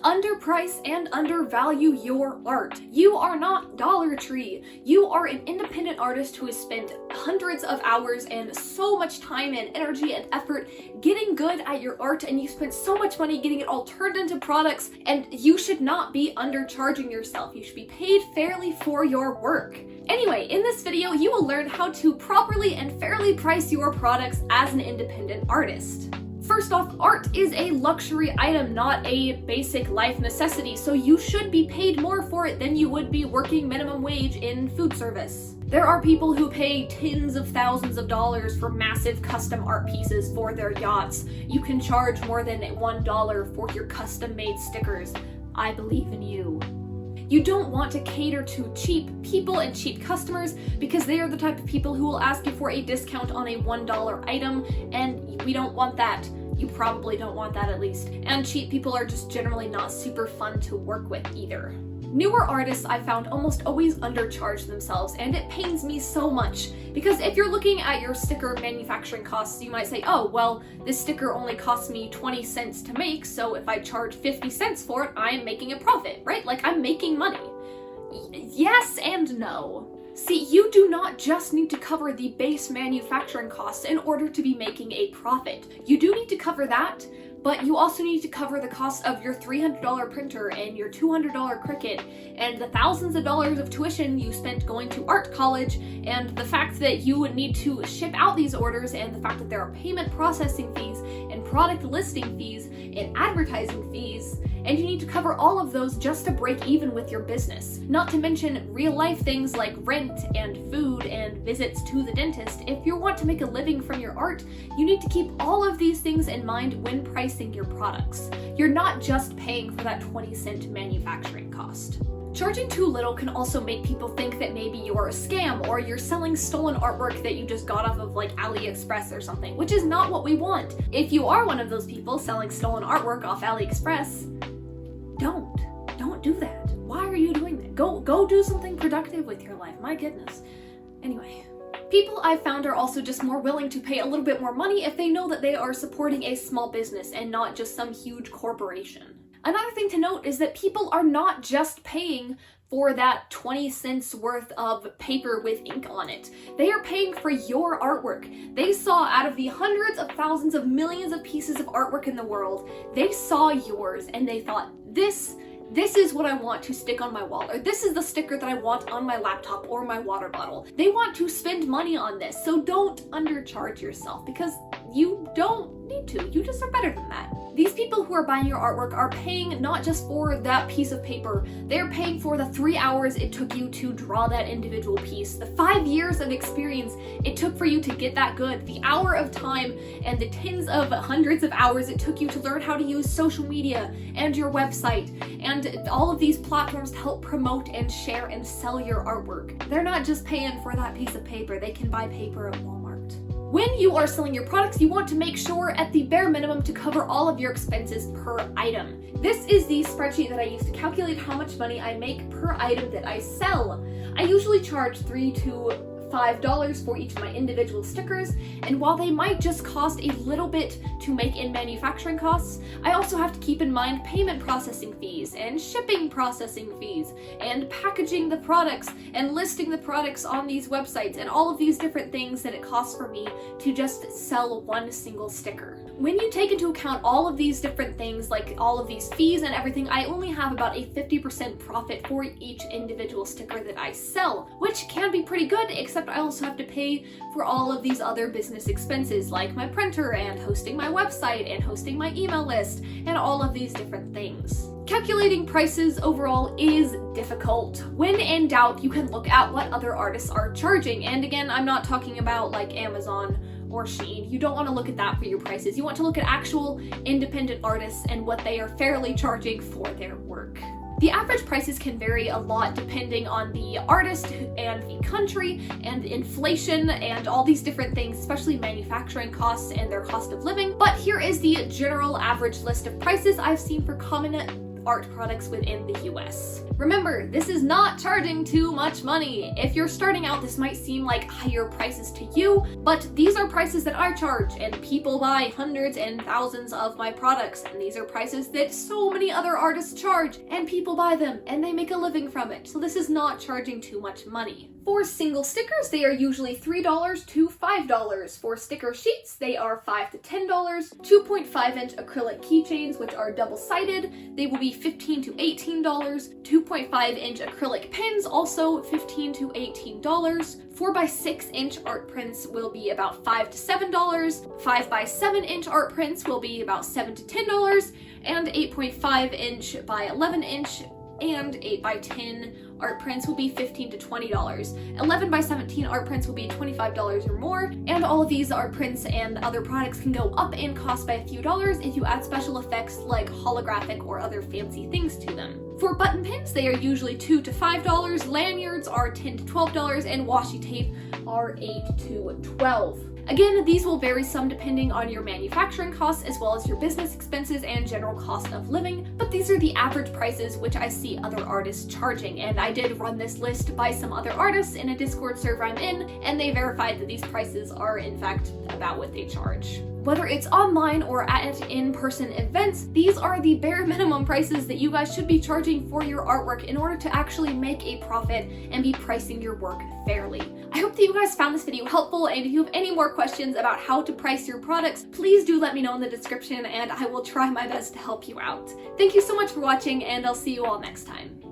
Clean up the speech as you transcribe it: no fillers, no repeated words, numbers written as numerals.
underprice and undervalue your art. You are not Dollar Tree. You are an independent artist who has spent hundreds of hours and so much time and energy and effort getting good at your art, and you spent so much money getting it all turned into products, and you should not be undercharging yourself. You should be paid fairly for your work. Anyway, in this video, you will learn how to properly and fairly price your products as an independent artist. First off, art is a luxury item, not a basic life necessity, so you should be paid more for it than you would be working minimum wage in food service. There are people who pay tens of thousands of dollars for massive custom art pieces for their yachts. You can charge more than $1 for your custom-made stickers. I believe in you. You don't want to cater to cheap people and cheap customers because they are the type of people who will ask you for a discount on a $1 item, and we don't want that. You probably don't want that, at least. And cheap people are just generally not super fun to work with either. Newer artists, I found, almost always undercharge themselves, and it pains me so much because if you're looking at your sticker manufacturing costs, you might say, oh, well, this sticker only costs me 20 cents to make, so if I charge 50 cents for it, I am making a profit, right? Like, I'm making money. Yes and no. See, you do not just need to cover the base manufacturing costs in order to be making a profit. You do need to cover that, but you also need to cover the cost of your $300 printer and your $200 Cricut and the thousands of dollars of tuition you spent going to art college, and the fact that you would need to ship out these orders, and the fact that there are payment processing fees and product listing fees and advertising fees, and you need to cover all of those just to break even with your business. Not to mention real life things like rent and food and visits to the dentist. If you want to make a living from your art, you need to keep all of these things in mind when pricing your products. You're not just paying for that 20-cent manufacturing cost. Charging too little can also make people think that maybe you're a scam or you're selling stolen artwork that you just got off of like AliExpress or something, which is not what we want. If you are one of those people selling stolen artwork off AliExpress, don't do that. Why are you doing that? Go do something productive with your life. My goodness. Anyway. People I've found are also just more willing to pay a little bit more money if they know that they are supporting a small business and not just some huge corporation. Another thing to note is that people are not just paying for that 20 cents worth of paper with ink on it. They are paying for your artwork. They saw out of the hundreds of thousands of millions of pieces of artwork in the world, they saw yours and they thought, this is what I want to stick on my wall, or this is the sticker that I want on my laptop or my water bottle. They want to spend money on this, so don't undercharge yourself because you don't need to. You just are better than that. These people who are buying your artwork are paying not just for that piece of paper, they're paying for the 3 hours it took you to draw that individual piece, the 5 years of experience it took for you to get that good, the hour of time and the tens of hundreds of hours it took you to learn how to use social media and your website and all of these platforms to help promote and share and sell your artwork. They're not just paying for that piece of paper, they can buy paper at Walmart. When you are selling your products, you want to make sure at the bare minimum to cover all of your expenses per item. This is the spreadsheet that I use to calculate how much money I make per item that I sell. I usually charge $3 to $5 for each of my individual stickers, and while they might just cost a little bit to make in manufacturing costs, I also have to keep in mind payment processing fees and shipping processing fees and packaging the products and listing the products on these websites and all of these different things that it costs for me to just sell one single sticker. When you take into account all of these different things, like all of these fees and everything, I only have about a 50% profit for each individual sticker that I sell, which can be pretty good, except I also have to pay for all of these other business expenses like my printer and hosting my website and hosting my email list and all of these different things. Calculating prices overall is difficult. When in doubt, you can look at what other artists are charging. And again, I'm not talking about like Amazon or Shein. You don't want to look at that for your prices. You want to look at actual independent artists and what they are fairly charging for their work. The average prices can vary a lot depending on the artist and the country and inflation and all these different things, especially manufacturing costs and their cost of living. But here is the general average list of prices I've seen for common art products within the US. Remember, this is not charging too much money. If you're starting out, this might seem like higher prices to you, but these are prices that I charge, and people buy hundreds and thousands of my products, and these are prices that so many other artists charge, and people buy them, and they make a living from it. So this is not charging too much money. For single stickers, they are usually $3 to $5. For sticker sheets, they are $5 to $10. 2.5-inch acrylic keychains, which are double-sided, they will be $15 to $18. 2.5-inch acrylic pins, also $15 to $18. 4x6-inch art prints will be about $5 to $7. 5x7-inch art prints will be about $7 to $10. And 8.5-inch by 11-inch and 8x10 art prints will be $15 to $20. 11x17 art prints will be $25 or more, and all of these art prints and other products can go up in cost by a few dollars if you add special effects like holographic or other fancy things to them. For button pins, they are usually $2 to $5, lanyards are $10 to $12, and washi tape are $8 to $12. Again, these will vary some depending on your manufacturing costs as well as your business expenses and general cost of living, but these are the average prices which I see other artists charging, and I did run this list by some other artists in a Discord server I'm in, and they verified that these prices are in fact about what they charge. Whether it's online or at in-person events, these are the bare minimum prices that you guys should be charging for your artwork in order to actually make a profit and be pricing your work fairly. I hope that you guys found this video helpful, and if you have any more questions about how to price your products, please do let me know in the description and I will try my best to help you out. Thank you so much for watching, and I'll see you all next time.